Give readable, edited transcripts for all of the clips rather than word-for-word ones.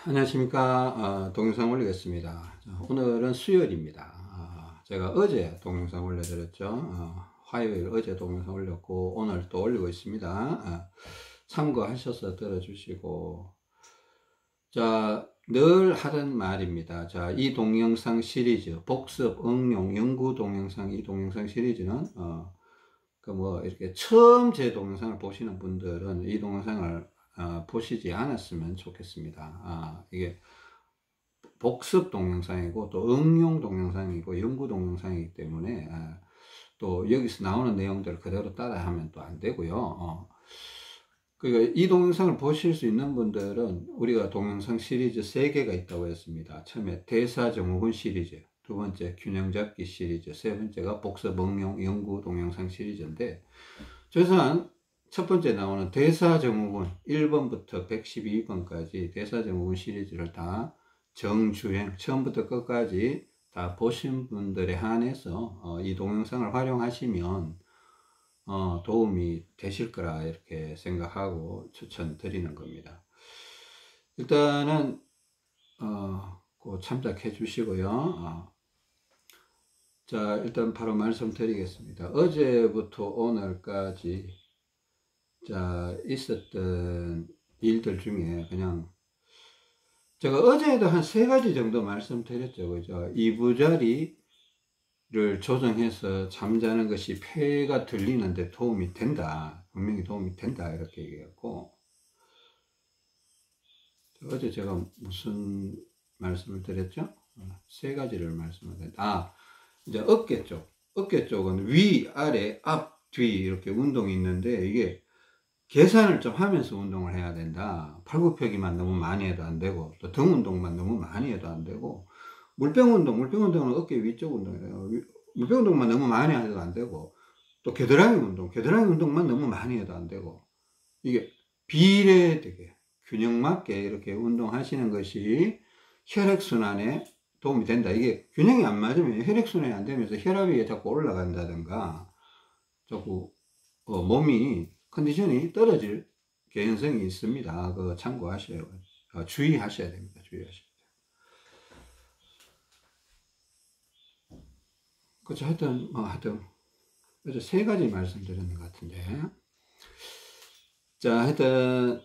안녕하십니까. 동영상 올리겠습니다. 오늘은 수요일입니다. 제가 어제 동영상 올려드렸죠. 화요일 어제 동영상 올렸고 오늘 또 올리고 있습니다. 참고하셔서 들어주시고, 자, 늘 하던 말입니다. 자, 이 동영상 시리즈 복습, 응용, 연구 동영상, 이 동영상 시리즈는 이렇게 처음 제 동영상을 보시는 분들은 이 동영상을 보시지 않았으면 좋겠습니다. 이게 복습 동영상이고 또 응용 동영상이고 연구 동영상이기 때문에 또 여기서 나오는 내용들을 그대로 따라 하면 또 안 되고요. 그러니까 이 동영상을 보실 수 있는 분들은 우리가 동영상 시리즈 3개가 있다고 했습니다. 처음에 대사증후군 시리즈, 두 번째 균형잡기 시리즈, 세 번째가 복습, 응용, 연구 동영상 시리즈인데, 최소한 첫 번째 나오는 대사증후군 1번부터 112번까지 대사증후군 시리즈를 다 정주행, 처음부터 끝까지 다 보신 분들에 한해서 이 동영상을 활용하시면 도움이 되실 거라 이렇게 생각하고 추천드리는 겁니다. 일단은 꼭 참작해 주시고요. 자, 일단 바로 말씀드리겠습니다. 어제부터 오늘까지 있었던 일들 중에 그냥 제가 어제도 한 3가지 정도 말씀드렸죠. 그죠? 이부자리를 조정해서 잠자는 것이 폐가 들리는데 도움이 된다. 분명히 도움이 된다. 이렇게 얘기했고, 어제 제가 무슨 말씀을 드렸죠? 3가지를 말씀을 드렸다. 이제 어깨 쪽은 위, 아래, 앞, 뒤 이렇게 운동이 있는데, 이게 계산을 좀 하면서 운동을 해야 된다. 팔굽혀기만 너무 많이 해도 안 되고, 또 등 운동만 너무 많이 해도 안 되고, 물병 운동은 어깨 위쪽 운동이에요. 물병 운동만 너무 많이 해도 안 되고, 또 겨드랑이 운동만 너무 많이 해도 안 되고, 이게 비례되게 균형 맞게 이렇게 운동하시는 것이 혈액순환에 도움이 된다. 이게 균형이 안 맞으면 혈액순환이 안 되면서 혈압이 자꾸 올라간다든가 자꾸 몸이 컨디션이 떨어질 개연성이 있습니다. 그거 참고하셔야 주의하셔야 됩니다. 그렇죠. 하여튼 그래서 3가지 말씀드렸는 것 같은데, 자, 하여튼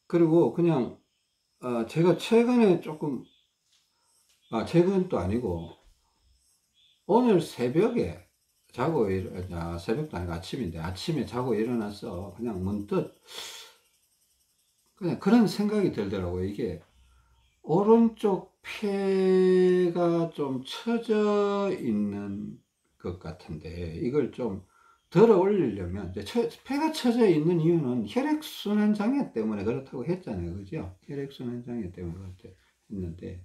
그리고 그냥 제가 최근에 조금 최근도 아니고 오늘 새벽에 새벽도 아니고 아침에 자고 일어나서 그냥 문득 그냥 그런 생각이 들더라고요. 이게 오른쪽 폐가 좀 처져 있는 것 같은데, 이걸 좀 들어 올리려면, 폐가 처져 있는 이유는 혈액순환 장애 때문에 그렇다고 했잖아요. 그죠? 혈액순환 장애 때문에 그렇게 했는데,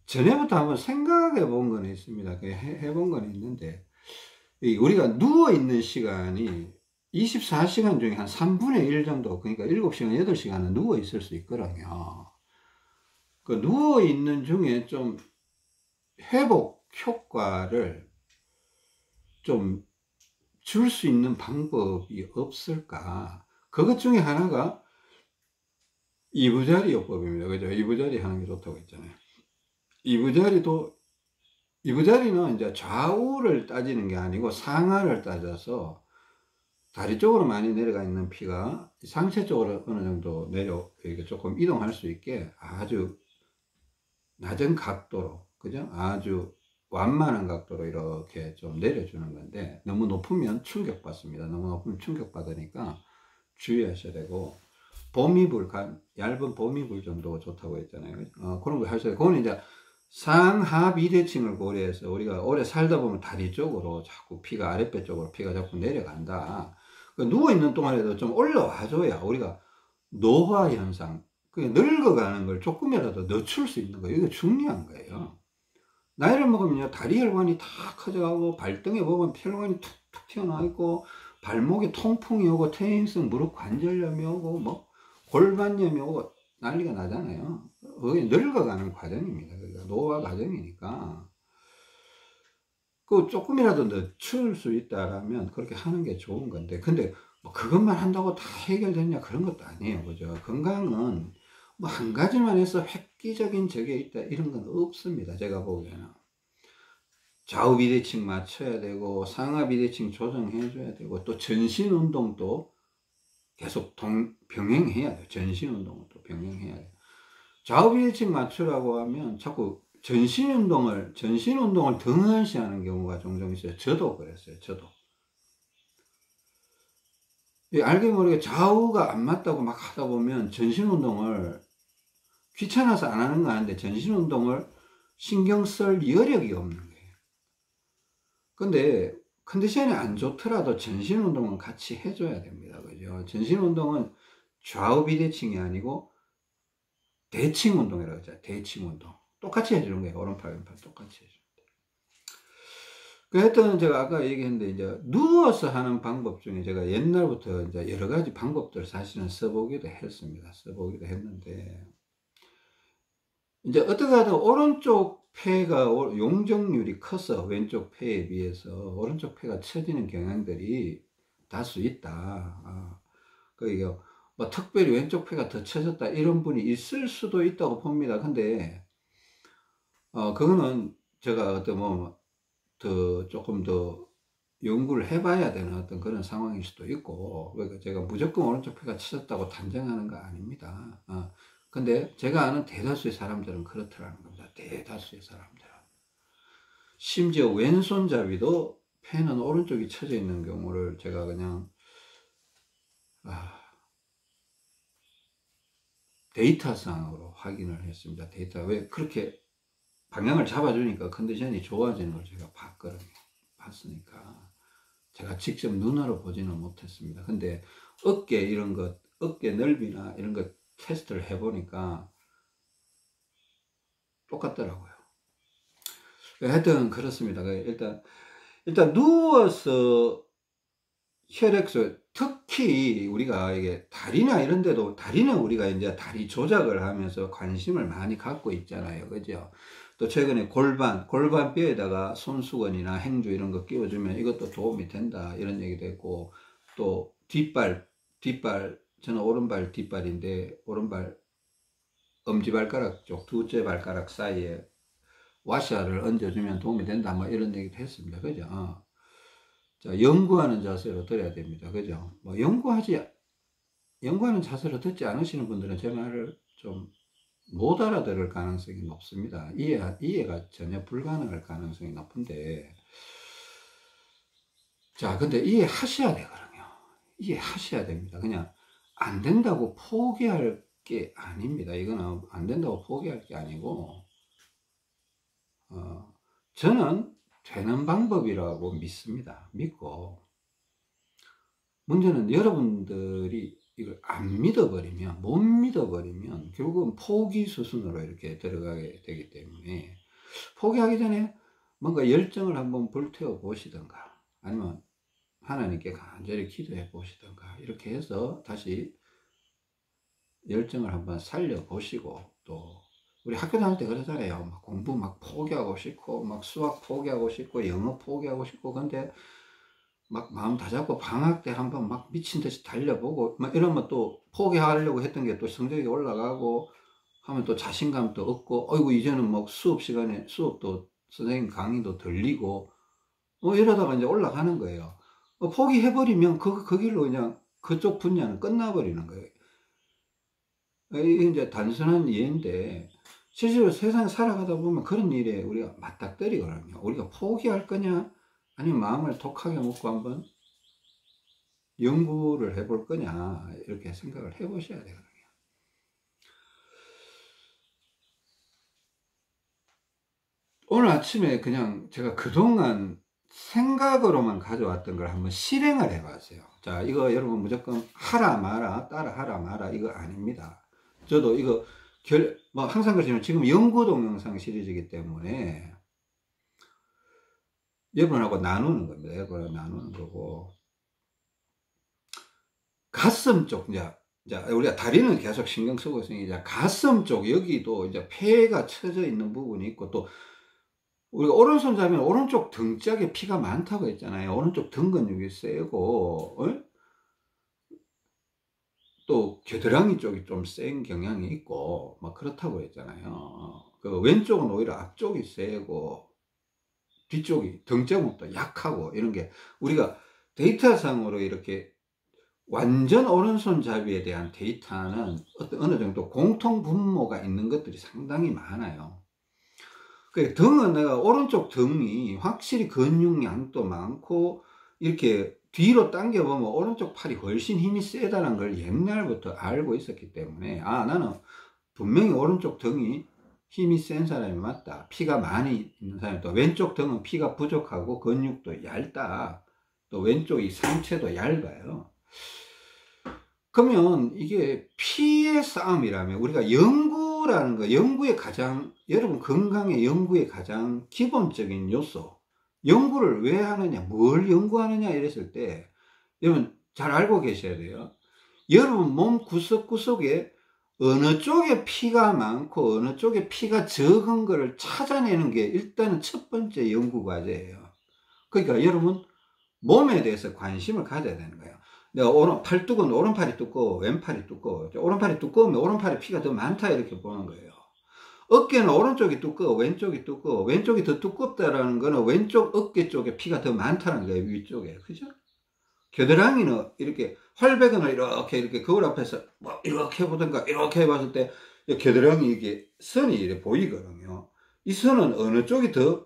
전에부터 한번 생각해 본 건 있습니다. 해본 건 있는데, 우리가 누워있는 시간이 24시간 중에 한 3분의 1 정도, 그러니까 7시간, 8시간은 누워있을 수 있거든요. 그 누워있는 중에 좀 회복 효과를 좀 줄 수 있는 방법이 없을까? 그것 중에 하나가 이부자리 요법입니다. 그죠? 이부자리 하는 게 좋다고 했잖아요. 이부자리는 이제 좌우를 따지는 게 아니고 상하를 따져서 다리 쪽으로 많이 내려가 있는 피가 상체 쪽으로 어느 정도 이렇게 조금 이동할 수 있게 아주 낮은 각도로, 그죠? 아주 완만한 각도로 이렇게 좀 내려주는 건데, 너무 높으면 충격받습니다. 너무 높으면 충격받으니까 주의하셔야 되고, 얇은 봄이불 정도 좋다고 했잖아요. 그런 거 하셔야 되고, 그건 이제 상하 비대칭을 고려해서 우리가 오래 살다 보면 다리 쪽으로 자꾸 아랫배 쪽으로 피가 자꾸 내려간다. 누워있는 동안에도 좀 올라와줘야 우리가 노화 현상, 늙어가는 걸 조금이라도 늦출 수 있는 거예요. 이거 중요한 거예요. 나이를 먹으면 다리 혈관이 다 커져가고, 발등에 보면 혈관이 툭툭 튀어나와 있고, 발목에 통풍이 오고, 퇴행성 무릎 관절염이 오고, 골반염이 오고, 난리가 나잖아요. 그게 늙어가는 과정입니다. 그러니까 노화 과정이니까. 조금이라도 늦출 수 있다라면 그렇게 하는 게 좋은 건데, 근데 그것만 한다고 다 해결되냐, 그런 것도 아니에요. 그죠? 건강은 뭐 한 가지만 해서 획기적인 적이 있다 이런 건 없습니다. 제가 보기에는 좌우 비대칭 맞춰야 되고 상하 비대칭 조정해 줘야 되고 또 전신 운동도 계속 병행해야 돼요. 전신 운동은 또 병행해야 돼요. 좌우 비대칭 맞추라고 하면 자꾸 전신 운동을 등한시하는 경우가 종종 있어요. 저도 그랬어요. 저도 알게 모르게 좌우가 안 맞다고 막 하다 보면 전신 운동을 귀찮아서 안 하는 거 아닌데 전신 운동을 신경 쓸 여력이 없는 거예요. 근데 컨디션이 안 좋더라도 전신 운동은 같이 해줘야 됩니다. 그죠? 전신 운동은 좌우 비대칭이 아니고 대칭 운동이라고 하죠. 대칭 운동. 똑같이 해주는 거예요. 오른팔, 왼팔 똑같이 해주는 거예요. 하여튼 제가 아까 얘기했는데, 이제 누워서 하는 방법 중에 제가 옛날부터 이제 여러 가지 방법들 사실은 써보기도 했습니다. 써보기도 했는데, 이제 어떻게 하든 오른쪽 폐가 용적률이 커서 왼쪽 폐에 비해서 오른쪽 폐가 처지는 경향들이 다수 있다. 그러니까 뭐 특별히 왼쪽 폐가 더 처졌다 이런 분이 있을 수도 있다고 봅니다. 근데 그거는 제가 어떤 조금 더 연구를 해봐야 되는 어떤 그런 상황일 수도 있고, 그러니까 제가 무조건 오른쪽 폐가 처졌다고 단정하는 거 아닙니다. 근데 제가 아는 대다수의 사람들은 그렇더라는 겁니다. 대다수의 사람들은. 심지어 왼손잡이도 폐는 오른쪽이 처져 있는 경우를 제가 그냥 데이터상으로 확인을 했습니다. 데이터 왜 그렇게 방향을 잡아주니까 컨디션이 좋아지는 걸 제가 봤으니까 제가 직접 눈으로 보지는 못했습니다. 근데 어깨 이런 것, 어깨 넓이나 이런 것 테스트를 해보니까 똑같더라고요. 하여튼 그렇습니다. 일단 누워서 혈액순, 특히 우리가 이게 다리나 이런 데도, 다리는 우리가 이제 다리 조작을 하면서 관심을 많이 갖고 있잖아요. 그죠? 또 최근에 골반뼈에다가 손수건이나 행주 이런 거 끼워주면 이것도 도움이 된다. 이런 얘기도 했고, 또 뒷발, 저는 오른발 뒷발인데, 오른발 엄지발가락 쪽 두째 발가락 사이에 와샤를 얹어주면 도움이 된다. 뭐 이런 얘기도 했습니다. 그죠? 자, 연구하는 자세로 들어야 됩니다. 그죠? 뭐, 연구하는 자세로 듣지 않으시는 분들은 제 말을 좀 못 알아들을 가능성이 높습니다. 이해가 전혀 불가능할 가능성이 높은데, 자, 근데 이해하셔야 되거든요. 이해하셔야 됩니다. 그냥 안 된다고 포기할 게 아닙니다. 이거는 안 된다고 포기할 게 아니고, 저는 되는 방법이라고 믿습니다. 믿고, 문제는 여러분들이 이걸 못 믿어버리면 결국은 포기 수순으로 이렇게 들어가게 되기 때문에, 포기하기 전에 뭔가 열정을 한번 불태워 보시던가, 아니면 하나님께 간절히 기도해 보시던가, 이렇게 해서 다시 열정을 한번 살려 보시고, 또 우리 학교 다닐 때 그러잖아요. 막 공부 막 포기하고 싶고, 막 수학 포기하고 싶고, 영어 포기하고 싶고, 근데 막 마음 다 잡고 방학 때 한번 막 미친 듯이 달려보고 막 이러면 또 포기하려고 했던 게 또 성적이 올라가고 하면 또 자신감도 얻고, 어이구 이제는 뭐 수업 시간에 수업도 선생님 강의도 들리고 이러다가 이제 올라가는 거예요. 포기해버리면 그 길로 그냥 그쪽 분야는 끝나버리는 거예요. 이게 이제 단순한 예인데, 실제로 세상 살아가다 보면 그런 일에 우리가 맞닥뜨리거든요. 우리가 포기할 거냐, 아니면 마음을 독하게 먹고 한번 연구를 해볼 거냐, 이렇게 생각을 해보셔야 되거든요. 오늘 아침에 그냥 제가 그동안 생각으로만 가져왔던 걸 한번 실행을 해봤어요. 자, 이거 여러분 무조건 하라 마라, 따라 하라 마라, 이거 아닙니다. 저도 이거 항상 그렇지만 지금 연구 동영상 시리즈이기 때문에 여러분하고 나누는 겁니다. 여러분하고 나누는 거고, 가슴 쪽, 이제 우리가 다리는 계속 신경 쓰고 있으니까 가슴 쪽, 여기도 이제 폐가 처져 있는 부분이 있고, 또 우리가 오른손 잡으면 오른쪽 등짝에 피가 많다고 했잖아요. 오른쪽 등 근육이 세고, 또 겨드랑이 쪽이 좀 센 경향이 있고 막 그렇다고 했잖아요. 그 왼쪽은 오히려 앞쪽이 세고 뒤쪽이 등쪽은 또 약하고 이런 게 우리가 데이터상으로 이렇게 완전 오른손잡이에 대한 데이터는 어느 정도 공통 분모가 있는 것들이 상당히 많아요. 그 등은 내가 오른쪽 등이 확실히 근육량도 많고 이렇게 뒤로 당겨보면 오른쪽 팔이 훨씬 힘이 세다는 걸 옛날부터 알고 있었기 때문에 나는 분명히 오른쪽 등이 힘이 센 사람이 맞다. 피가 많이 있는 사람이, 또 왼쪽 등은 피가 부족하고 근육도 얇다. 또 왼쪽이 상체도 얇아요. 그러면 이게 피의 싸움이라면 우리가 연구라는 거, 여러분 건강의 연구의 가장 기본적인 요소, 연구를 왜 하느냐, 뭘 연구하느냐 이랬을 때 여러분 잘 알고 계셔야 돼요. 여러분 몸 구석구석에 어느 쪽에 피가 많고 어느 쪽에 피가 적은 거를 찾아내는 게 일단은 첫 번째 연구 과제예요. 그러니까 여러분 몸에 대해서 관심을 가져야 되는 거예요. 내가 팔뚝은 오른팔이 두꺼워, 왼팔이 두꺼워. 오른팔이 두꺼우면 오른팔에 피가 더 많다 이렇게 보는 거예요. 어깨는 오른쪽이 두꺼워, 왼쪽이 두꺼워. 왼쪽이 더 두껍다라는 거는 왼쪽 어깨 쪽에 피가 더 많다는 거예요, 위쪽에. 그죠? 겨드랑이는 이렇게 활배근을 이렇게 거울 앞에서 뭐 이렇게 보든가 이렇게 봤을 때 겨드랑이 이게 선이 이렇게 보이거든요. 이 선은 어느 쪽이 더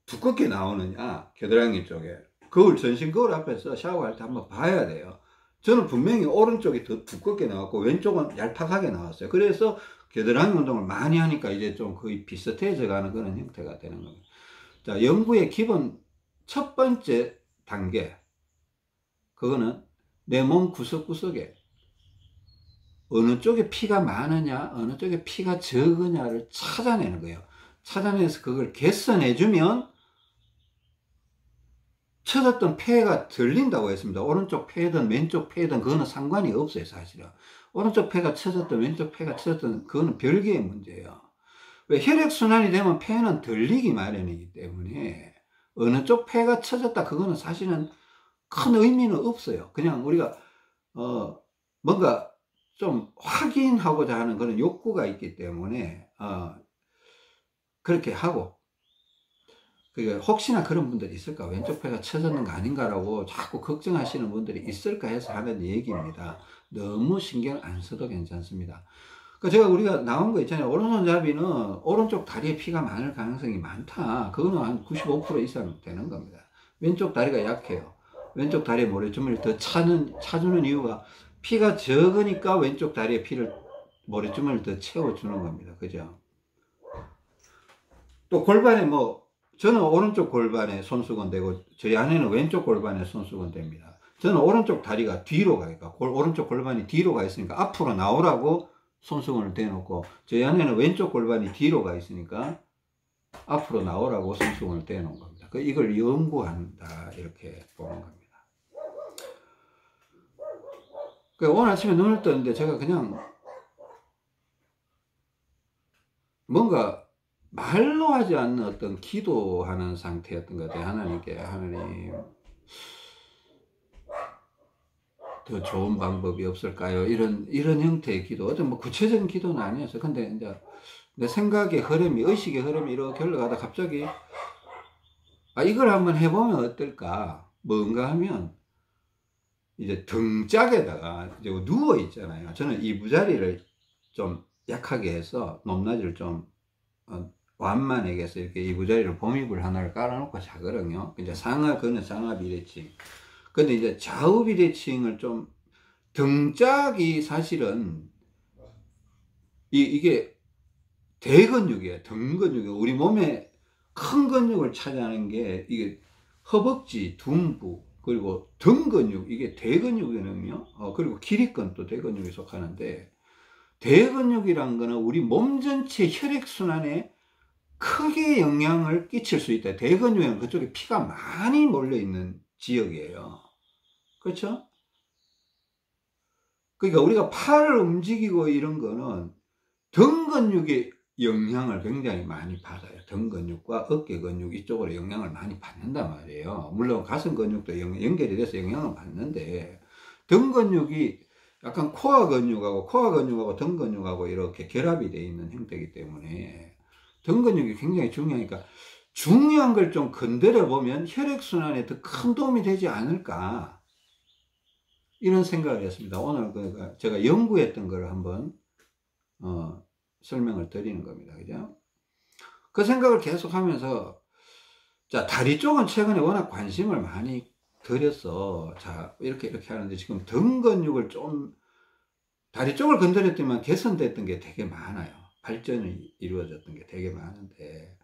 두껍게 나오느냐, 겨드랑이 쪽에. 전신 거울 앞에서 샤워할 때 한번 봐야 돼요. 저는 분명히 오른쪽이 더 두껍게 나왔고 왼쪽은 얄팍하게 나왔어요. 그래서 겨드랑이 운동을 많이 하니까 이제 좀 거의 비슷해져 가는 그런 형태가 되는 겁니다. 자, 연구의 기본 첫 번째 단계, 그거는 내 몸 구석구석에 어느 쪽에 피가 많으냐 어느 쪽에 피가 적으냐를 찾아내는 거예요. 찾아내서 그걸 개선해주면 쳐졌던 폐가 들린다고 했습니다. 오른쪽 폐든 왼쪽 폐든 그거는 상관이 없어요. 사실은 오른쪽 폐가 쳐졌든 왼쪽 폐가 쳐졌든 그거는 별개의 문제예요. 왜? 혈액순환이 되면 폐는 들리기 마련이기 때문에 어느 쪽 폐가 쳐졌다 그거는 사실은 큰 의미는 없어요. 그냥 우리가 뭔가 좀 확인하고자 하는 그런 욕구가 있기 때문에 그렇게 하고, 혹시나 그런 분들이 있을까, 왼쪽 폐가 쳐졌는 거 아닌가라고 자꾸 걱정하시는 분들이 있을까 해서 하는 얘기입니다. 너무 신경 안 써도 괜찮습니다. 우리가 나온 거 있잖아요. 오른손잡이는 오른쪽 다리에 피가 많을 가능성이 많다. 그거는 한 95% 이상 되는 겁니다. 왼쪽 다리가 약해요. 왼쪽 다리에 모래주머니를 더 차주는 이유가 피가 적으니까 왼쪽 다리에 모래주머니를 더 채워주는 겁니다. 그죠? 또 골반에 저는 오른쪽 골반에 손수건 되고 저희 아내는 왼쪽 골반에 손수건 됩니다. 저는 오른쪽 다리가 뒤로 가니까 오른쪽 골반이 뒤로 가 있으니까 앞으로 나오라고 손수건을 대놓고, 저희 아내는 왼쪽 골반이 뒤로 가 있으니까 앞으로 나오라고 손수건을 대놓은 겁니다. 이걸 연구한다 이렇게 보는 겁니다. 오늘 아침에 눈을 떴는데 제가 그냥 뭔가 말로 하지 않는 어떤 기도하는 상태였던 것 같아요. 하나님께, 하나님 더 좋은 방법이 없을까요? 이런 형태의 기도. 어떤 구체적인 기도는 아니었어요. 근데 이제 내 생각의 흐름이, 의식의 흐름이 이렇게 흘러가다 갑자기 이걸 한번 해보면 어떨까? 뭔가 하면 이제 등짝에다가 이제 누워 있잖아요. 저는 이부자리를 좀 약하게 해서 높낮이를 좀 완만하게 해서 이렇게 이부자리를 봄이불 하나를 깔아놓고 자거든요. 이제 그는 상하 비대칭. 근데 이제 좌우 비대칭을 좀, 등짝이 사실은 이게 대근육이에요. 등근육이에요. 우리 몸에 큰 근육을 차지하는 게 이게 허벅지, 둔부, 그리고 등근육, 이게 대근육이거든요. 그리고 기립근도 대근육에 속하는데, 대근육이란 거는 우리 몸 전체 혈액순환에 크게 영향을 끼칠 수 있다. 대근육은 그쪽에 피가 많이 몰려있는 지역이에요. 그렇죠? 그러니까 우리가 팔을 움직이고 이런 거는 등 근육의 영향을 굉장히 많이 받아요. 등 근육과 어깨 근육 이쪽으로 영향을 많이 받는단 말이에요. 물론 가슴 근육도 연결이 돼서 영향을 받는데, 등 근육이 약간 코어 근육하고 등 근육하고 이렇게 결합이 되어 있는 형태이기 때문에 등 근육이 굉장히 중요하니까 중요한 걸 좀 건드려 보면 혈액순환에 더 큰 도움이 되지 않을까, 이런 생각을 했습니다. 오늘 제가 연구했던 걸 한번 설명을 드리는 겁니다. 그죠? 그 생각을 계속 하면서, 자, 다리 쪽은 최근에 워낙 관심을 많이 들여서, 자, 이렇게 하는데, 지금 등 근육을 좀, 다리 쪽을 건드렸더니만 개선됐던 게 되게 많아요. 발전이 이루어졌던 게 되게 많은데.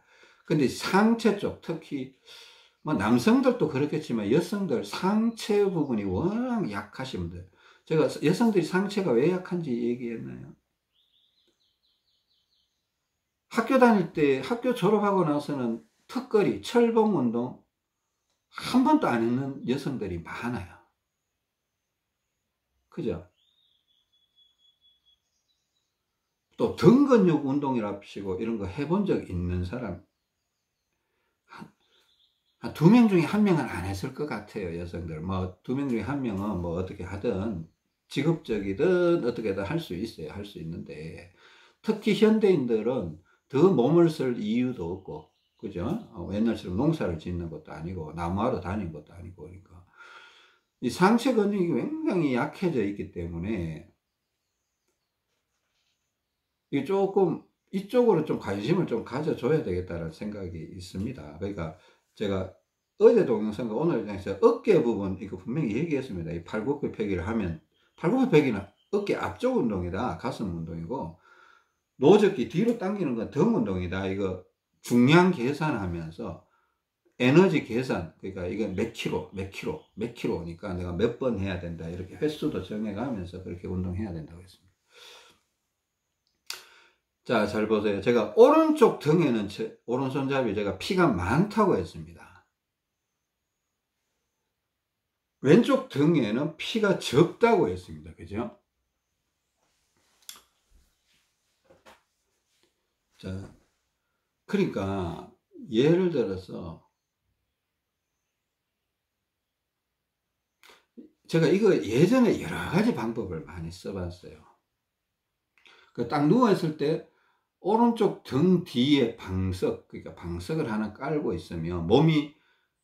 근데 상체 쪽, 특히, 뭐, 남성들도 그렇겠지만, 여성들 상체 부분이 워낙 약하신 분들. 제가 여성들이 상체가 왜 약한지 얘기했나요? 학교 다닐 때, 학교 졸업하고 나서는 턱걸이, 철봉 운동 한 번도 안 했는 여성들이 많아요. 그죠? 또 등 근육 운동이랍시고 이런 거 해본 적 있는 사람 한 2명 중에 1명은 안 했을 것 같아요. 여성들 뭐 2명 중에 1명은 뭐 어떻게 하든 직업적이든 어떻게든 할 수 있어요. 할 수 있는데 특히 현대인들은 더 몸을 쓸 이유도 없고, 그죠? 옛날처럼 농사를 짓는 것도 아니고 나무하러 다니는 것도 아니고, 그러니까 이 상체 근육이 굉장히 약해져 있기 때문에 이게 조금 이쪽으로 좀 관심을 좀 가져줘야 되겠다는 생각이 있습니다. 그러니까 제가 어제 동영상과 오늘 영상에서 어깨 부분 이거 분명히 얘기했습니다. 이 팔굽혀펴기를 하면, 팔굽혀펴기는 어깨 앞쪽 운동이다, 가슴 운동이고, 노젓기 뒤로 당기는 건 등 운동이다. 이거 중량 계산하면서 에너지 계산, 그러니까 이거 몇 킬로니까 내가 몇 번 해야 된다, 이렇게 횟수도 정해가면서 그렇게 운동해야 된다고 했습니다. 자, 잘 보세요. 제가 오른쪽 등에는, 오른손잡이 제가 피가 많다고 했습니다. 왼쪽 등에는 피가 적다고 했습니다. 그죠? 자, 그러니까 예를 들어서 제가 이거 예전에 여러 가지 방법을 많이 써봤어요. 딱 누워있을 때 오른쪽 등 뒤에 방석, 그러니까 방석을 하나 깔고 있으면 몸이,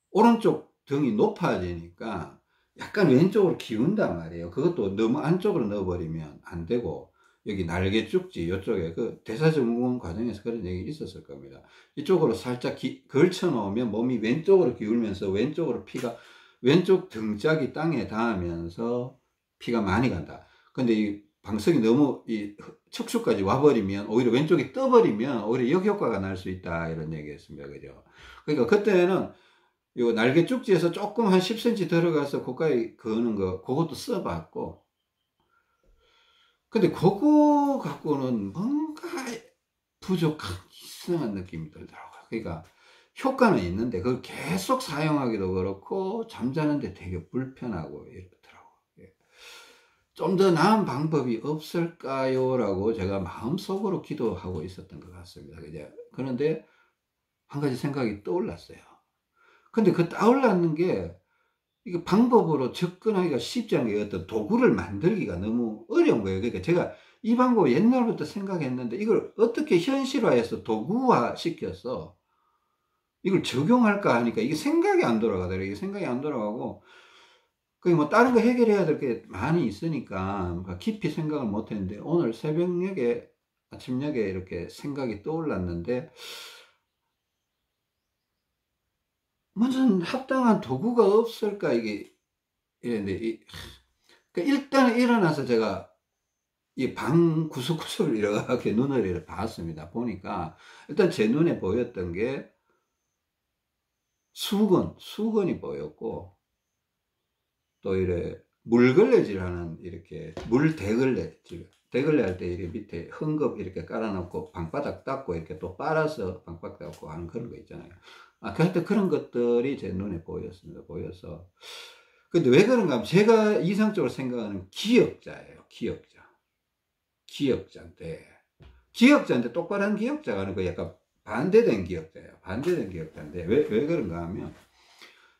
오른쪽 등이 높아지니까 약간 왼쪽으로 기운단 말이에요. 그것도 너무 안쪽으로 넣어버리면 안 되고, 여기 날개 쭉지 이쪽에 그 대사증후군 과정에서 그런 얘기 있었을 겁니다. 이쪽으로 살짝 걸쳐 놓으면 몸이 왼쪽으로 기울면서 왼쪽으로 피가, 왼쪽 등짝이 땅에 닿으면서 피가 많이 간다. 근데 이 방석이 너무 이 척추까지 와버리면, 오히려 왼쪽이 떠버리면 오히려 역효과가 날 수 있다, 이런 얘기했습니다. 그죠? 그러니까 그때는 요 날개 쭉지에서 조금 한 10cm 들어가서 고가에 그는 거, 그것도 써봤고, 근데 그거 갖고는 뭔가 부족한 이상한 느낌이 들더라고요. 그러니까 효과는 있는데 그걸 계속 사용하기도 그렇고 잠자는데 되게 불편하고 이렇더라고요. 좀 더 나은 방법이 없을까요? 라고 제가 마음속으로 기도하고 있었던 것 같습니다. 그런데 한 가지 생각이 떠올랐어요. 근데 그 떠올랐는 게, 이거 방법으로 접근하기가 쉽지 않은 게, 어떤 도구를 만들기가 너무 어려운 거예요. 그러니까 제가 이 방법을 옛날부터 생각했는데 이걸 어떻게 현실화해서 도구화 시켜서 이걸 적용할까 하니까 이게 생각이 안 돌아가더라고요. 이게 생각이 안 돌아가고, 그게 뭐 다른 거 해결해야 될 게 많이 있으니까 깊이 생각을 못 했는데, 오늘 새벽녘에, 아침녘에 이렇게 생각이 떠올랐는데, 무슨 합당한 도구가 없을까, 이게, 이랬는데, 그러니까 일단 일어나서 제가 이 방 구석구석을 이렇게 눈을 봤습니다. 보니까, 일단 제 눈에 보였던 게 수건이 보였고, 또 이래 물걸레질 하는, 이렇게 대걸레 할 때 이렇게 밑에 헝겊 이렇게 깔아놓고 방바닥 닦고 이렇게 또 빨아서 방바닥 닦고 하는 그런 거 있잖아요. 하여튼 그런 것들이 제 눈에 보였습니다. 보여서. 근데 왜 그런가 하면, 제가 이상적으로 생각하는 기역자예요. 기역자인데 똑바른 기역자가 아니고 약간 반대된 기역자예요. 반대된 기역자인데 왜 그런가 하면,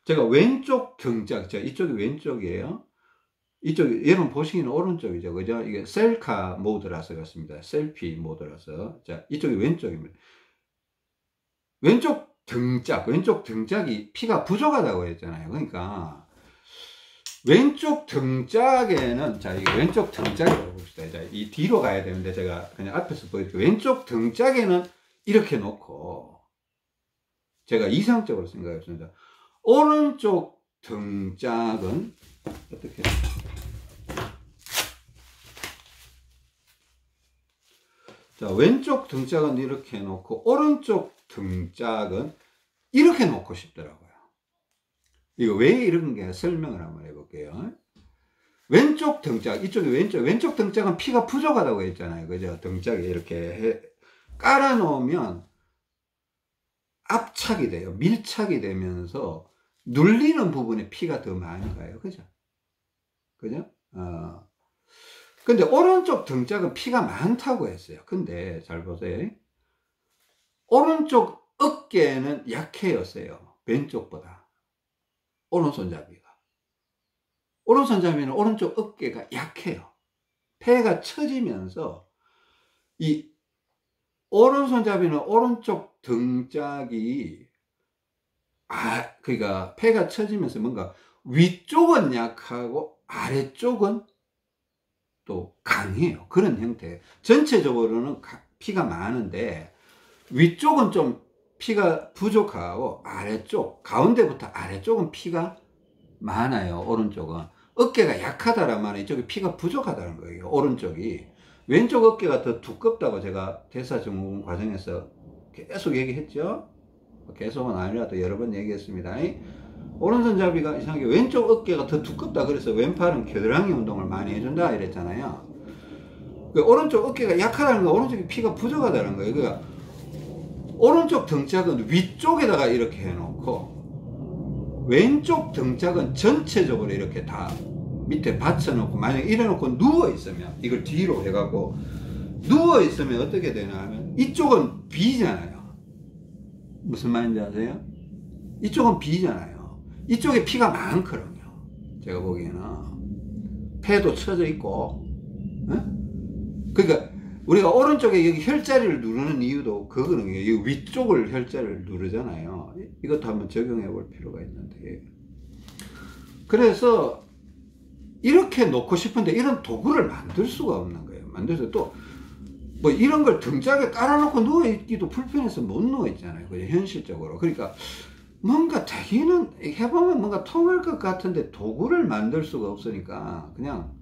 제가 왼쪽 등짝, 이쪽이 왼쪽이에요. 이쪽, 여러분 보시기는 오른쪽이죠. 그죠? 이게 셀카 모드라서 그렇습니다. 셀피 모드라서. 자, 이쪽이 왼쪽입니다. 왼쪽 등짝이 피가 부족하다고 했잖아요. 그러니까, 왼쪽 등짝에는, 자, 이게 왼쪽 등짝이라고 봅시다. 자, 이 뒤로 가야 되는데, 제가 그냥 앞에서 보여드릴게요. 왼쪽 등짝에는 이렇게 놓고, 제가 이상적으로 생각했습니다. 오른쪽 등짝은, 어떻게, 자, 왼쪽 등짝은 이렇게 놓고, 오른쪽 등짝은 이렇게 놓고 싶더라고요. 이거 왜 이런 게 설명을 한번 해볼게요. 왼쪽 등짝, 이쪽이 왼쪽 등짝은 피가 부족하다고 했잖아요. 그죠? 등짝에 이렇게 깔아놓으면 압착이 돼요. 밀착이 되면서 눌리는 부분에 피가 더 많이 가요. 그죠? 그죠? 근데 오른쪽 등짝은 피가 많다고 했어요. 근데 잘 보세요. 오른쪽 어깨는 약해요, 세요. 왼쪽보다. 오른손잡이가. 오른손잡이는 오른쪽 어깨가 약해요. 폐가 처지면서 이 오른손잡이는 오른쪽 등짝이 그러니까 폐가 처지면서 뭔가 위쪽은 약하고 아래쪽은 또 강해요. 그런 형태. 전체적으로는 피가 많은데 위쪽은 좀 피가 부족하고 아래쪽, 가운데부터 아래쪽은 피가 많아요. 오른쪽은. 어깨가 약하다란 말은 이쪽에 피가 부족하다는 거예요. 오른쪽이. 왼쪽 어깨가 더 두껍다고 제가 대사증후군 과정에서 계속 얘기했죠. 계속은 아니라도 여러 번 얘기했습니다. 오른손잡이가 이상하게 왼쪽 어깨가 더 두껍다 그래서 왼팔은 겨드랑이 운동을 많이 해준다 이랬잖아요. 오른쪽 어깨가 약하다는 거, 오른쪽에 피가 부족하다는 거예요. 그러니까 오른쪽 등짝은 위쪽에다가 이렇게 해놓고 왼쪽 등짝은 전체적으로 이렇게 다 밑에 받쳐놓고, 만약 이래놓고 누워있으면, 이걸 뒤로 해갖고 누워있으면 어떻게 되냐 하면 이쪽은 비잖아요. 무슨 말인지 아세요? 이쪽은 비잖아요. 이쪽에 피가 많거든요. 제가 보기에는 폐도 쳐져 있고, 그러니까 우리가 오른쪽에 여기 혈자리를 누르는 이유도 그거거든요. 이 위쪽을 혈자리를 누르잖아요. 이것도 한번 적용해 볼 필요가 있는데, 그래서 이렇게 놓고 싶은데 이런 도구를 만들 수가 없는 거예요. 만들어서 또 뭐 이런 걸 등짝에 깔아놓고 누워있기도 불편해서 못 누워있잖아요. 그죠? 현실적으로. 그러니까 뭔가 되기는 해보면 뭔가 통할 것 같은데 도구를 만들 수가 없으니까 그냥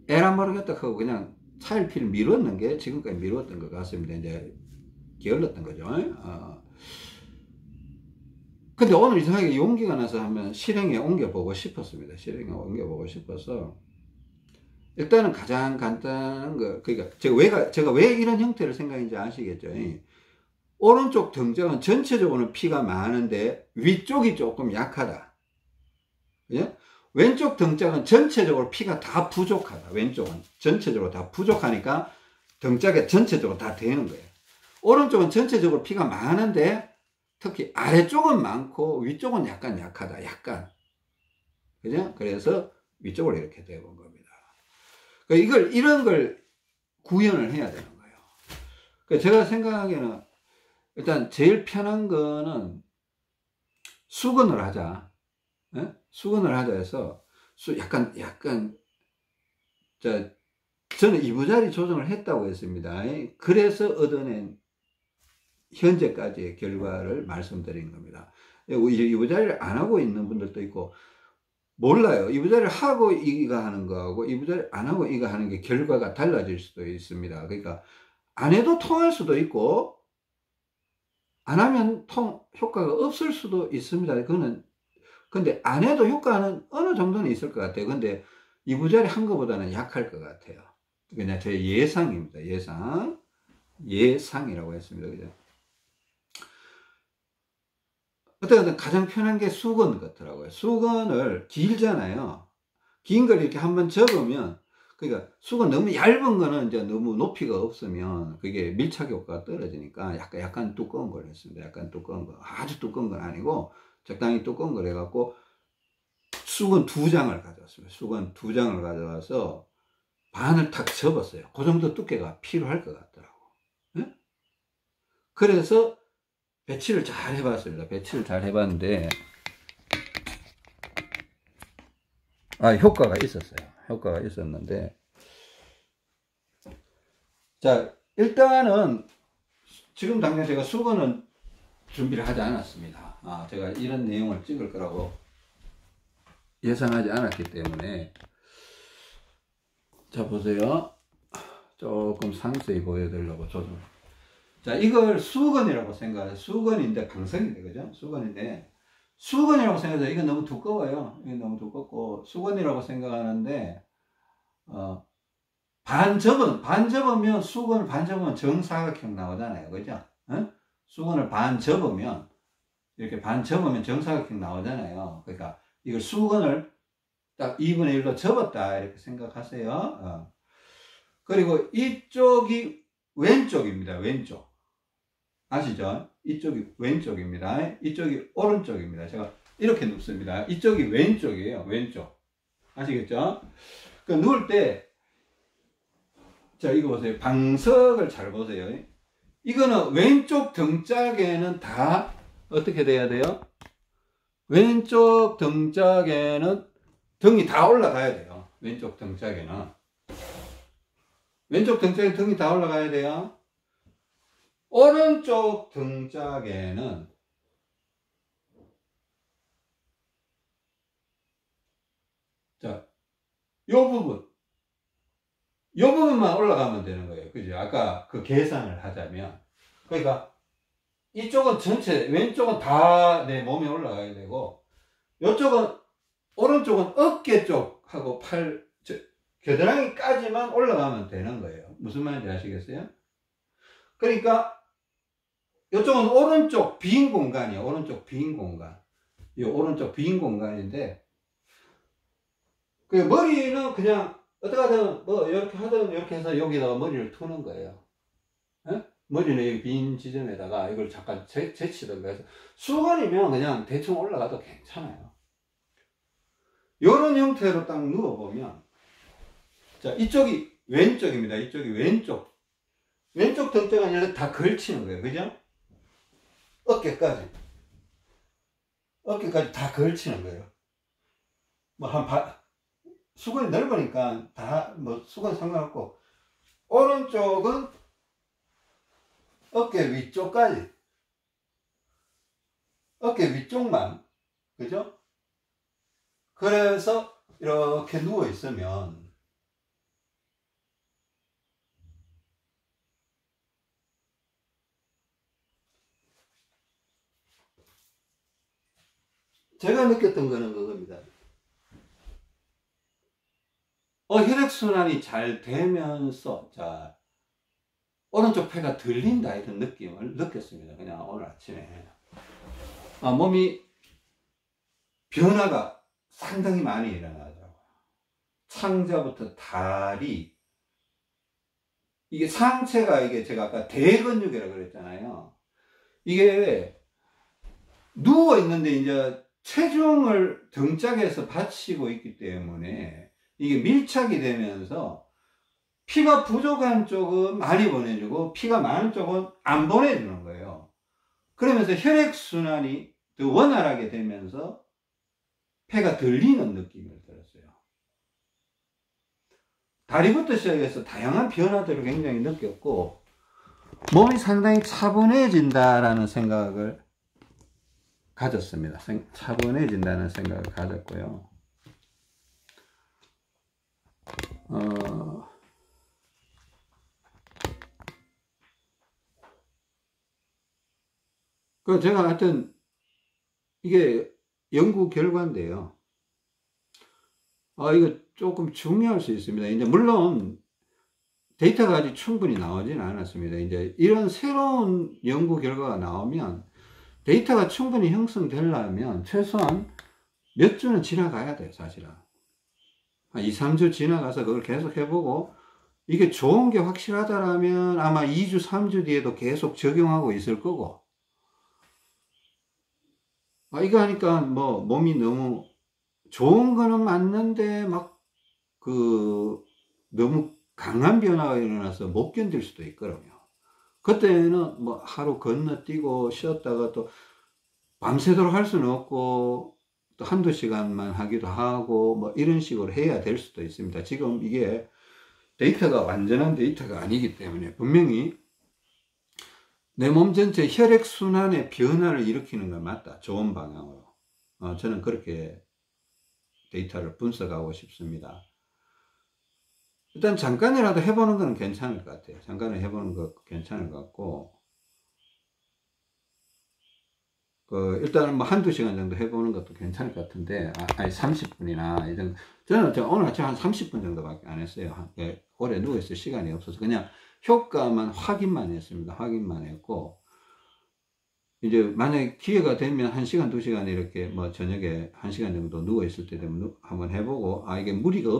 에라 모르겠다 하고 그냥 차일피일 미뤘는 게 지금까지 미뤘던 것 같습니다. 이제 게을렀던 거죠. 근데 오늘 이상하게 용기가 나서 한번 실행에 옮겨보고 싶었습니다. 실행에 옮겨보고 싶어서 일단은 가장 간단한 거, 그러니까 제가 왜 이런 형태를 생각했는지 아시겠죠? 오른쪽 등짝은 전체적으로는 피가 많은데 위쪽이 조금 약하다. 그죠? 왼쪽 등짝은 전체적으로 피가 다 부족하다. 왼쪽은 전체적으로 다 부족하니까 등짝에 전체적으로 다 되는 거예요. 오른쪽은 전체적으로 피가 많은데 특히 아래쪽은 많고 위쪽은 약간 약하다. 약간. 그죠? 그래서 위쪽으로 이렇게 되어본 겁니다. 그러니까 이런 걸 구현을 해야 되는 거예요. 그러니까 제가 생각하기에는 일단 제일 편한 거는 수근을 하자. 예? 수근을 하자 해서 약간 저는 이부자리 조정을 했다고 했습니다. 그래서 얻어낸 현재까지의 결과를 말씀드린 겁니다. 이부자리를 안 하고 있는 분들도 있고 몰라요. 이부자리를 하고 이거 하는 거하고 이부자리를 안 하고 이거 하는 게 결과가 달라질 수도 있습니다. 그러니까 안 해도 통할 수도 있고 안 하면 효과가 없을 수도 있습니다. 그거는 근데 안 해도 효과는 어느 정도는 있을 것 같아요. 근데 이부자리 한 것보다는 약할 것 같아요. 그냥 제 예상입니다. 예상이라고 했습니다. 그죠? 어쨌든 가장 편한 게 수건 같더라고요. 수건을 길잖아요. 긴 걸 이렇게 한번 접으면, 그러니까 수건 너무 얇은 거는 이제 너무 높이가 없으면 그게 밀착 효과가 떨어지니까 약간 두꺼운 걸 했습니다. 약간 두꺼운 거. 아주 두꺼운 건 아니고 적당히 두꺼운 걸 해갖고 수건 2장을 가져왔습니다. 수건 2장을 가져와서 반을 탁 접었어요. 그 정도 두께가 필요할 것 같더라고. 네? 그래서 배치를 잘 해봤습니다. 배치를 잘 해봤는데, 효과가 있었어요. 효과가 있었는데, 자, 일단은 지금 당장 제가 수건은 준비를 하지 않았습니다. 제가 이런 내용을 찍을 거라고 예상하지 않았기 때문에. 자, 보세요. 조금 상세히 보여드리려고 조정. 자, 이걸 수건이라고 생각해요. 수건인데 강성인데, 그죠? 수건인데, 수건이라고 생각해서 이건 너무 두꺼워요. 이건 너무 두껍고, 수건이라고 생각하는데, 반 접으면, 수건을 반 접으면 정사각형 나오잖아요. 그죠? 수건을 반 접으면, 이렇게 반 접으면 정사각형 나오잖아요. 그러니까, 이걸 수건을 딱 2분의 1로 접었다. 이렇게 생각하세요. 그리고 이쪽이 왼쪽입니다. 왼쪽. 아시죠? 이쪽이 왼쪽입니다. 이쪽이 오른쪽입니다. 제가 이렇게 눕습니다. 이쪽이 왼쪽이에요. 왼쪽. 아시겠죠? 그 누울 때, 자, 이거 보세요. 방석을 잘 보세요. 이거는 왼쪽 등짝에는 다 어떻게 돼야 돼요? 왼쪽 등짝에는 등이 다 올라가야 돼요. 왼쪽 등짝에는. 왼쪽 등짝에 등이 다 올라가야 돼요. 오른쪽 등짝에는 자, 요 부분만 올라가면 되는 거예요. 그죠? 아까 그 계산을 하자면. 그러니까 이쪽은 전체, 왼쪽은 다 내 몸에 올라가야 되고, 이쪽은, 오른쪽은 어깨 쪽하고 겨드랑이까지만 올라가면 되는 거예요. 무슨 말인지 아시겠어요? 그러니까 이쪽은 오른쪽 빈 공간이에요. 오른쪽 빈 공간. 이 오른쪽 빈 공간인데, 그 머리는 그냥 어떻게 하든 뭐 이렇게 하든 이렇게 해서 여기다가 머리를 투는 거예요. 에? 머리는 여기 빈 지점에다가 이걸 잠깐 제치던가 해서 수건이면 그냥 대충 올라가도 괜찮아요. 이런 형태로 딱 누워보면, 자, 이쪽이 왼쪽입니다. 이쪽이 왼쪽 등짝은 이렇게 다 걸치는 거예요. 그죠? 어깨까지 다 걸치는 거예요. 뭐 수건이 넓으니까 다 뭐 수건 상관없고, 오른쪽은 어깨 위쪽만, 그죠? 그래서 이렇게 누워 있으면 제가 느꼈던 거는 그겁니다. 혈액순환이 잘 되면서, 자, 오른쪽 폐가 들린다, 이런 느낌을 느꼈습니다. 그냥 오늘 아침에. 몸이 변화가 상당히 많이 일어나더라고요. 창자부터 다리, 이게 상체가, 이게 제가 아까 대근육이라고 그랬잖아요. 이게 누워 있는데 이제 체중을 등짝에서 받치고 있기 때문에 이게 밀착이 되면서 피가 부족한 쪽은 많이 보내주고 피가 많은 쪽은 안 보내주는 거예요. 그러면서 혈액순환이 더 원활하게 되면서 폐가 들리는 느낌을 들었어요. 다리부터 시작해서 다양한 변화들을 굉장히 느꼈고, 몸이 상당히 차분해진다라는 생각을 가졌습니다. 차분해진다는 생각을 가졌고요. 그 제가 하여튼 이게 연구 결과인데요. 이거 조금 중요할 수 있습니다. 이제 물론 데이터가 아직 충분히 나오지는 않았습니다. 이제 이런 새로운 연구 결과가 나오면 데이터가 충분히 형성되려면 최소한 몇 주는 지나가야 돼요, 사실은. 한 2, 3주 지나가서 그걸 계속 해보고 이게 좋은 게 확실하다라면 아마 2주, 3주 뒤에도 계속 적용하고 있을 거고, 이거 하니까 뭐 몸이 너무 좋은 거는 맞는데 막 너무 강한 변화가 일어나서 못 견딜 수도 있거든요. 그때는 뭐 하루 건너뛰고 쉬었다가 또 밤새도록 할 수는 없고 또 한두 시간만 하기도 하고 뭐 이런 식으로 해야 될 수도 있습니다. 지금 이게 데이터가 완전한 데이터가 아니기 때문에 분명히 내 몸 전체 혈액순환의 변화를 일으키는 건 맞다. 좋은 방향으로. 저는 그렇게 데이터를 분석하고 싶습니다. 일단 잠깐이라도 해보는 건 괜찮을 것 같아요. 잠깐은 해보는 거 괜찮을 것 같고, 일단은 뭐 한두 시간 정도 해보는 것도 괜찮을 것 같은데, 아니 30분이나, 이런, 저는 오늘 아침 한 30분 정도밖에 안 했어요. 오래 누워있을 시간이 없어서 그냥 효과만 확인만 했습니다. 확인만 했고, 이제 만약에 기회가 되면 1시간, 2시간 이렇게 뭐 저녁에 1시간 정도 누워있을 때 되면 한번 해보고, 이게 무리가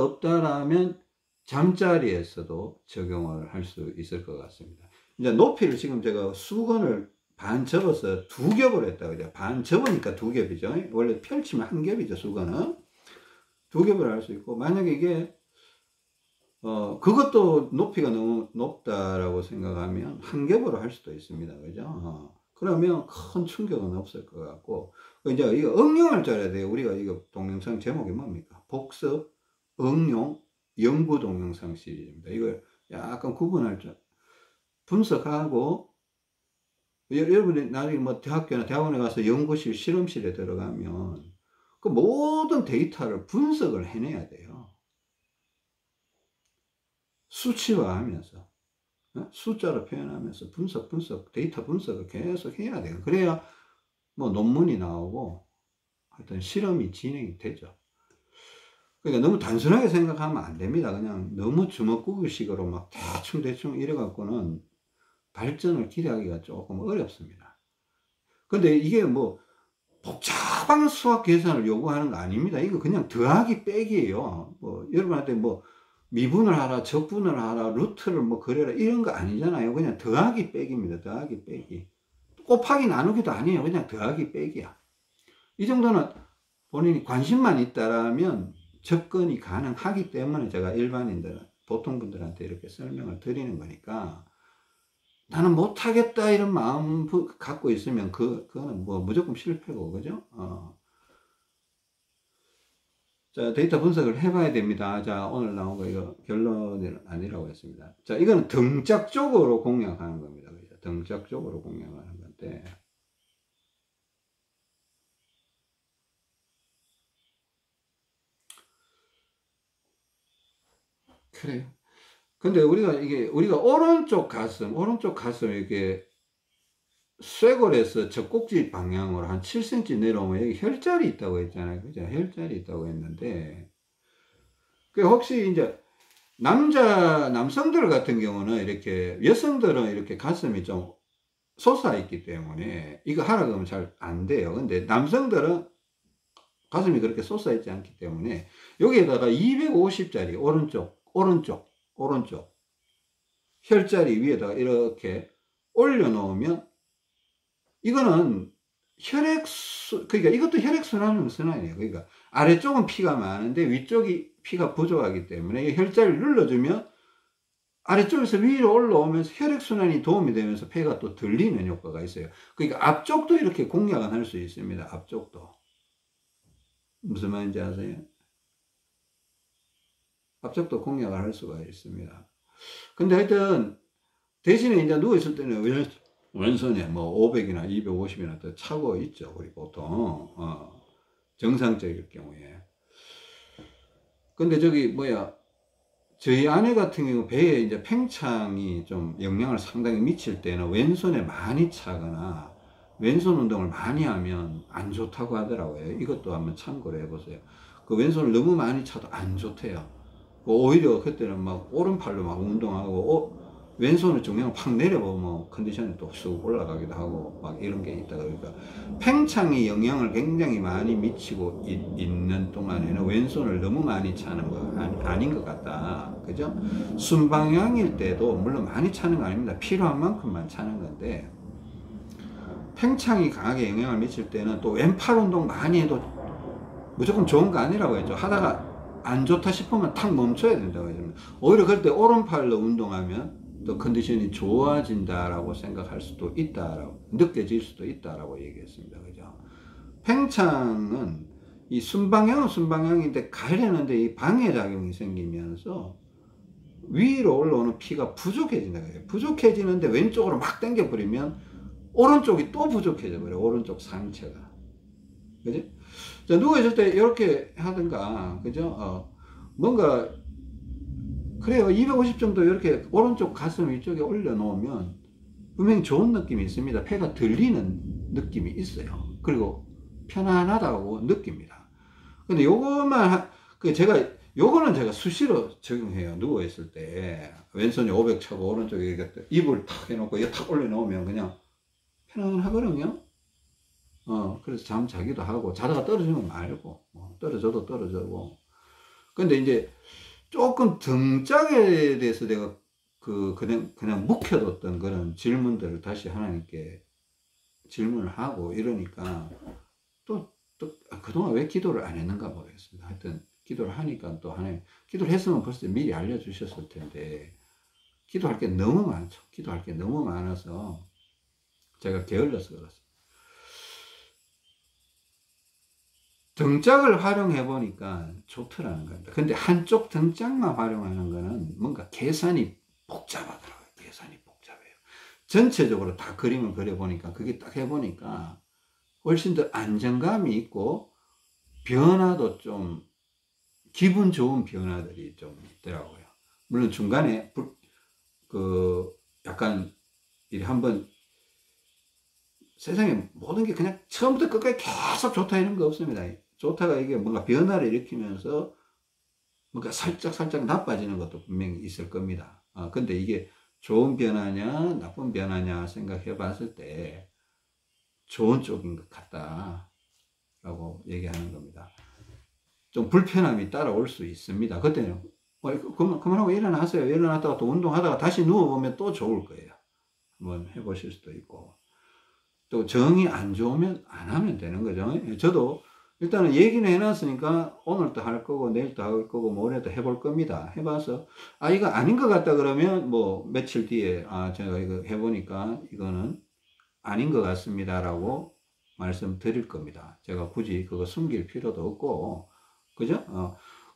없다라면 잠자리에서도 적용을 할 수 있을 것 같습니다. 이제 높이를 지금 제가 수건을 반 접어서 2겹을 했다고 그래요. 반 접으니까 2겹이죠. 원래 펼치면 1겹이죠, 수건은. 2겹을 할 수 있고, 만약에 이게 그것도 높이가 너무 높다라고 생각하면 1겹으로 할 수도 있습니다. 그죠? 그러면 큰 충격은 없을 것 같고, 이제 이거 응용할 줄 알아야 돼요. 우리가 이거 동영상 제목이 뭡니까? 복습, 응용, 연구 동영상 시리즈입니다. 이걸 약간 구분할 줄, 분석하고, 여러분이 나중에 뭐 대학교나 대학원에 가서 연구실, 실험실에 들어가면 그 모든 데이터를 분석을 해내야 돼요. 수치화하면서, 숫자로 표현하면서 분석, 데이터 분석을 계속 해야 돼요. 그래야 뭐 논문이 나오고 하여튼 실험이 진행이 되죠. 그러니까 너무 단순하게 생각하면 안 됩니다. 그냥 너무 주먹구구식으로 막 대충 이래갖고는 발전을 기대하기가 조금 어렵습니다. 근데 이게 뭐 복잡한 수학 계산을 요구하는 거 아닙니다. 이거 그냥 더하기 빼기예요. 뭐 여러분한테 뭐 미분을 하라, 적분을 하라, 루트를 뭐 그래라 이런 거 아니잖아요. 그냥 더하기 빼기입니다. 더하기 빼기. 곱하기 나누기도 아니에요. 그냥 더하기 빼기야. 이 정도는 본인이 관심만 있다라면 접근이 가능하기 때문에 제가 일반인들, 보통 분들한테 이렇게 설명을 드리는 거니까, 나는 못하겠다 이런 마음 갖고 있으면 그거는 뭐 무조건 실패고, 그죠? 자, 데이터 분석을 해봐야 됩니다. 자, 오늘 나온 거 이거 결론은 아니라고 했습니다. 자, 이거는 등짝쪽으로 공략하는 겁니다. 그죠? 등짝쪽으로 공략하는 건데, 그래요. 근데 우리가 오른쪽 가슴 이렇게 쇄골에서 젖꼭지 방향으로 한 7cm 내려오면 여기 혈자리 있다고 했잖아요. 그죠? 혈자리 있다고 했는데, 그 혹시 이제 남성들 같은 경우는 이렇게, 여성들은 이렇게 가슴이 좀 솟아있기 때문에 이거 하라 그러면 잘 안 돼요. 근데 남성들은 가슴이 그렇게 솟아있지 않기 때문에 여기에다가 250짜리 오른쪽 혈자리 위에다가 이렇게 올려놓으면, 이거는 그러니까 이것도 혈액순환이에요. 그러니까 아래쪽은 피가 많은데 위쪽이 피가 부족하기 때문에 혈자리를 눌러주면 아래쪽에서 위로 올라오면서 혈액순환이 도움이 되면서 폐가 또 들리는 효과가 있어요. 그러니까 앞쪽도 이렇게 공략은 할 수 있습니다. 앞쪽도. 무슨 말인지 아세요? 앞쪽도 공략을 할 수가 있습니다. 근데 하여튼 대신에 이제 누워있을 때는 왼손에 뭐 500이나 250이나 더 차고 있죠. 우리 보통 정상적일 경우에. 근데 저희 아내 같은 경우 배에 이제 팽창이 좀 영향을 상당히 미칠 때는 왼손에 많이 차거나 왼손 운동을 많이 하면 안 좋다고 하더라고요. 이것도 한번 참고를 해보세요. 그 왼손을 너무 많이 차도 안 좋대요. 오히려 그때는 막 오른팔로 막 운동하고 왼손을 중량을 팍 내려보면 컨디션이 또 쑥 올라가기도 하고 막 이런 게 있다. 그러니까 팽창이 영향을 굉장히 많이 미치고 있는 동안에는 왼손을 너무 많이 차는 거 아닌 것 같다. 그죠? 순방향일 때도 물론 많이 차는 거 아닙니다. 필요한 만큼만 차는 건데, 팽창이 강하게 영향을 미칠 때는 또 왼팔 운동 많이 해도 무조건 좋은 거 아니라고 했죠. 하다가 안 좋다 싶으면 탁 멈춰야 된다고 했죠. 오히려 그럴 때 오른팔로 운동하면 또 컨디션이 좋아진다라고 생각할 수도 있다라고, 느껴질 수도 있다라고 얘기했습니다. 그죠? 팽창은 이 순방향은 순방향인데 가려는데 이 방해작용이 생기면서 위로 올라오는 피가 부족해진다. 부족해지는데 왼쪽으로 막 당겨버리면 오른쪽이 또 부족해져 버려요. 오른쪽 상체가. 그지? 자, 누워있을 때 이렇게 하든가, 그죠? 뭔가, 그래요. 250 정도 이렇게 오른쪽 가슴 위쪽에 올려놓으면 분명히 좋은 느낌이 있습니다. 폐가 들리는 느낌이 있어요. 그리고 편안하다고 느낍니다. 근데 요거만, 요거는 제가 수시로 적용해요. 누워있을 때. 왼손이 500 차고 오른쪽에 이렇게 입을 탁 해놓고 이거 탁 올려놓으면 그냥 편안하거든요. 그래서 잠 자기도 하고, 자다가 떨어지면 말고, 떨어져도 떨어져고. 근데 이제 조금 등짝에 대해서 내가 그냥 묵혀뒀던 그런 질문들을 다시 하나님께 질문을 하고 이러니까 그동안 왜 기도를 안 했는가 모르겠습니다. 하여튼 기도를 하니까 또 하나님, 기도를 했으면 벌써 미리 알려주셨을 텐데, 기도할 게 너무 많죠. 기도할 게 너무 많아서 제가 게을러서 그렇습니다. 등짝을 활용해 보니까 좋더라는 겁니다. 근데 한쪽 등짝만 활용하는 거는 뭔가 계산이 복잡하더라고요. 계산이 복잡해요. 전체적으로 다 그림을 그려보니까, 그게 딱 해보니까 훨씬 더 안정감이 있고 변화도 좀 기분 좋은 변화들이 좀 있더라고요. 물론 중간에 약간 한번 세상에 모든 게 그냥 처음부터 끝까지 계속 좋다 이런 거 없습니다. 좋다가 이게 뭔가 변화를 일으키면서 뭔가 살짝 나빠지는 것도 분명히 있을 겁니다. 근데 이게 좋은 변화냐 나쁜 변화냐 생각해 봤을 때 좋은 쪽인 것 같다 라고 얘기하는 겁니다. 좀 불편함이 따라올 수 있습니다. 그때는 그만하고 일어나세요. 일어났다가 또 운동하다가 다시 누워보면 또 좋을 거예요. 한번 해보실 수도 있고, 또 정이 안 좋으면 안 하면 되는 거죠. 저도 일단은 얘기는 해놨으니까 오늘도 할 거고 내일도 할 거고 모레도 해볼 겁니다. 해봐서 이거 아닌 것 같다 그러면 뭐 며칠 뒤에 제가 이거 해보니까 이거는 아닌 것 같습니다 라고 말씀드릴 겁니다. 제가 굳이 그거 숨길 필요도 없고, 그죠?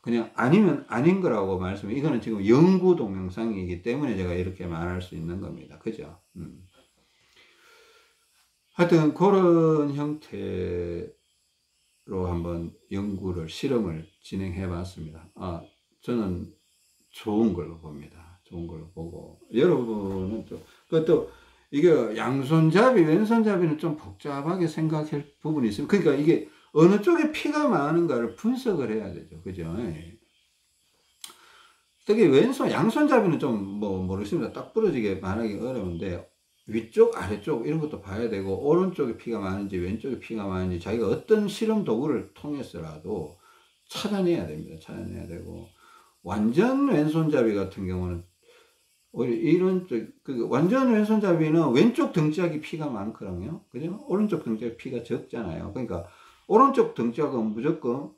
그냥 아니면 아닌 거라고 말씀해. 이거는 지금 연구 동영상이기 때문에 제가 이렇게 말할 수 있는 겁니다. 그죠? 하여튼 그런 형태로 한번 연구를, 실험을 진행해 봤습니다. 저는 좋은 걸로 봅니다. 좋은 걸로 보고, 여러분은 또 이게 양손잡이, 왼손잡이는 좀 복잡하게 생각할 부분이 있습니다. 그러니까 이게 어느 쪽에 피가 많은가를 분석을 해야 되죠. 그죠? 특히 양손잡이는 좀 모르겠습니다. 딱 부러지게 말하기 어려운데, 위쪽, 아래쪽 이런 것도 봐야 되고, 오른쪽에 피가 많은지 왼쪽에 피가 많은지 자기가 어떤 실험 도구를 통해서라도 찾아내야 됩니다. 찾아내야 되고, 완전 왼손잡이 같은 경우는 오히려 완전 왼손잡이는 왼쪽 등짝이 피가 많거든요. 그죠? 오른쪽 등짝이 피가 적잖아요. 그러니까 오른쪽 등짝은 무조건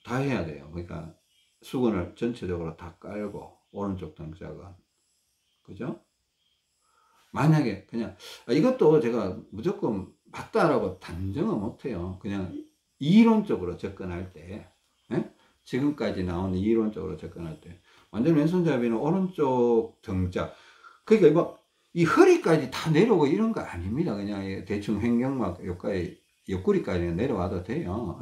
다 해야 돼요. 그러니까 수건을 전체적으로 다 깔고, 오른쪽 등짝은. 그죠? 만약에 그냥 이것도 제가 무조건 맞다라고 단정은 못해요. 그냥 이론적으로 접근할 때, 지금까지 나온 이론적으로 접근할 때, 완전 왼손잡이는 오른쪽 등짝, 그러니까 이 허리까지 다 내려오고 이런 거 아닙니다. 그냥 대충 횡격막 여기까지, 옆구리까지 내려와도 돼요.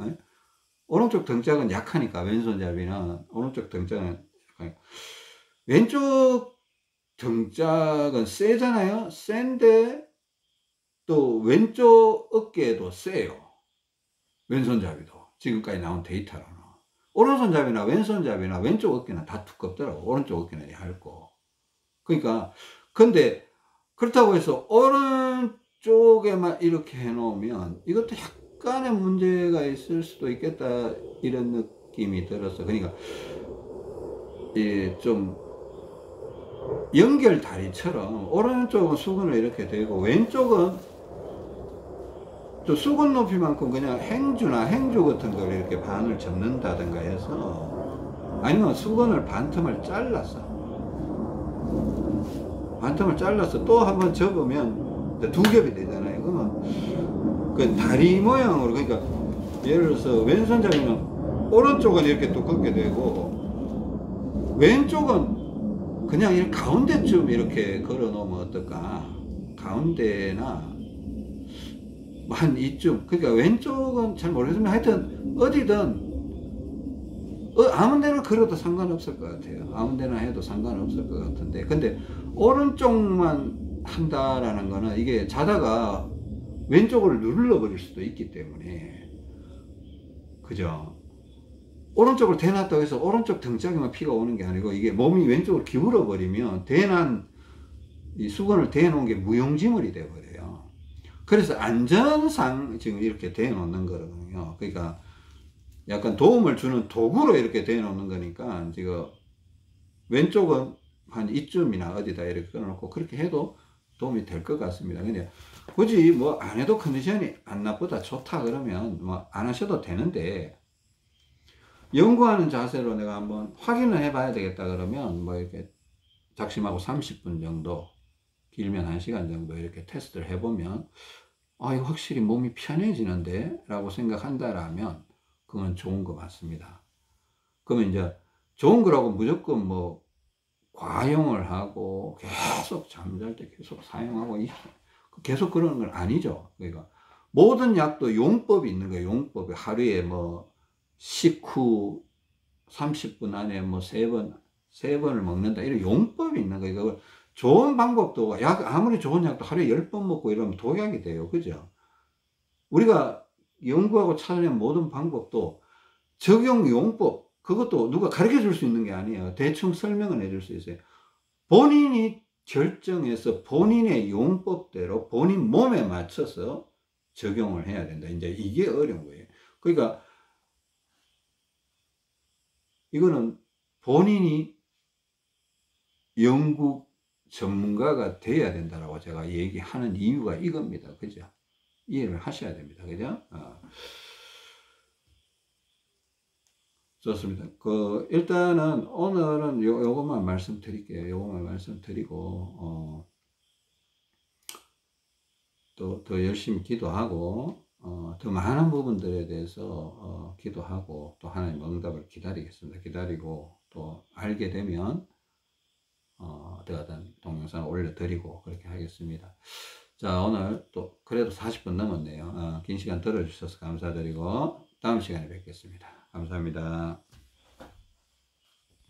오른쪽 등짝은 약하니까, 왼손잡이는 오른쪽 등짝은 약하니까. 왼쪽 등짝은 세잖아요. 센데 또 왼쪽 어깨도 세요. 왼손잡이도 지금까지 나온 데이터로는. 오른손잡이나 왼손잡이나 왼쪽 어깨는 다 두껍더라고. 오른쪽 어깨는 얇고. 그러니까 근데 그렇다고 해서 오른쪽에만 이렇게 해놓으면 이것도 약간의 문제가 있을 수도 있겠다, 이런 느낌이 들었어. 그러니까 좀 연결다리처럼 오른쪽은 수건을 이렇게 대고 왼쪽은 또 수건 높이만큼 그냥 행주나 행주 같은 걸 이렇게 반을 접는다든가 해서, 아니면 수건을 반틈을 잘라서 또 한번 접으면 두 겹이 되잖아요. 그러면 그 다리 모양으로, 그러니까 예를 들어서 왼손잡이는 오른쪽은 이렇게 두껍게 되고 왼쪽은 그냥 이렇게 가운데쯤 이렇게 걸어 놓으면 어떨까? 가운데나 한 이쯤. 그러니까 왼쪽은 잘 모르겠지만 하여튼 어디든 아무 데나 걸어도 상관없을 것 같아요. 아무 데나 해도 상관없을 것 같은데, 근데 오른쪽만 한다라는 거는 이게 자다가 왼쪽을 눌러 버릴 수도 있기 때문에, 그죠? 오른쪽을 대놨다고 해서 오른쪽 등짝에만 피가 오는 게 아니고, 이게 몸이 왼쪽으로 기울어 버리면 대난 이 수건을 대놓은 게 무용지물이 돼 버려요. 그래서 안전상 지금 이렇게 대놓는 거거든요. 그러니까 약간 도움을 주는 도구로 이렇게 대놓는 거니까, 지금 왼쪽은 한 이쯤이나 어디다 이렇게 끊어놓고 그렇게 해도 도움이 될 것 같습니다. 근데 굳이 뭐 안 해도 컨디션이 안 나쁘다, 좋다 그러면 뭐 안 하셔도 되는데, 연구하는 자세로 내가 한번 확인을 해봐야 되겠다 그러면 뭐 이렇게 작심하고 30분 정도, 길면 1시간 정도 이렇게 테스트를 해보면, 아, 이거 확실히 몸이 편해지는데 라고 생각한다라면 그건 좋은 거 맞습니다. 그러면 이제 좋은 거라고 무조건 뭐 과용을 하고 계속 잠잘 때 계속 사용하고 계속 그러는 건 아니죠. 그러니까 모든 약도 용법이 있는 거예요. 용법이 하루에 뭐 식후 30분 안에 뭐 세 번을 먹는다, 이런 용법이 있는 거예요. 좋은 방법도, 아무리 좋은 약도 하루에 10번 먹고 이러면 독약이 돼요. 그죠? 우리가 연구하고 찾아낸 모든 방법도 적용 용법, 그것도 누가 가르쳐 줄 수 있는 게 아니에요. 대충 설명을 해줄 수 있어요. 본인이 결정해서 본인의 용법대로 본인 몸에 맞춰서 적용을 해야 된다. 이제 이게 어려운 거예요. 그러니까 이거는 본인이 연구 전문가가 돼야 된다라고 제가 얘기하는 이유가 이겁니다. 그죠? 이해를 하셔야 됩니다. 그죠? 좋습니다. 일단은 오늘은 요것만 말씀드릴게요. 요것만 말씀드리고, 더 열심히 기도하고, 더 많은 부분들에 대해서, 기도하고, 또 하나님 응답을 기다리겠습니다. 기다리고, 또 알게 되면, 더 어떤 동영상을 올려드리고, 그렇게 하겠습니다. 자, 오늘 또, 그래도 40분 넘었네요. 긴 시간 들어주셔서 감사드리고, 다음 시간에 뵙겠습니다. 감사합니다.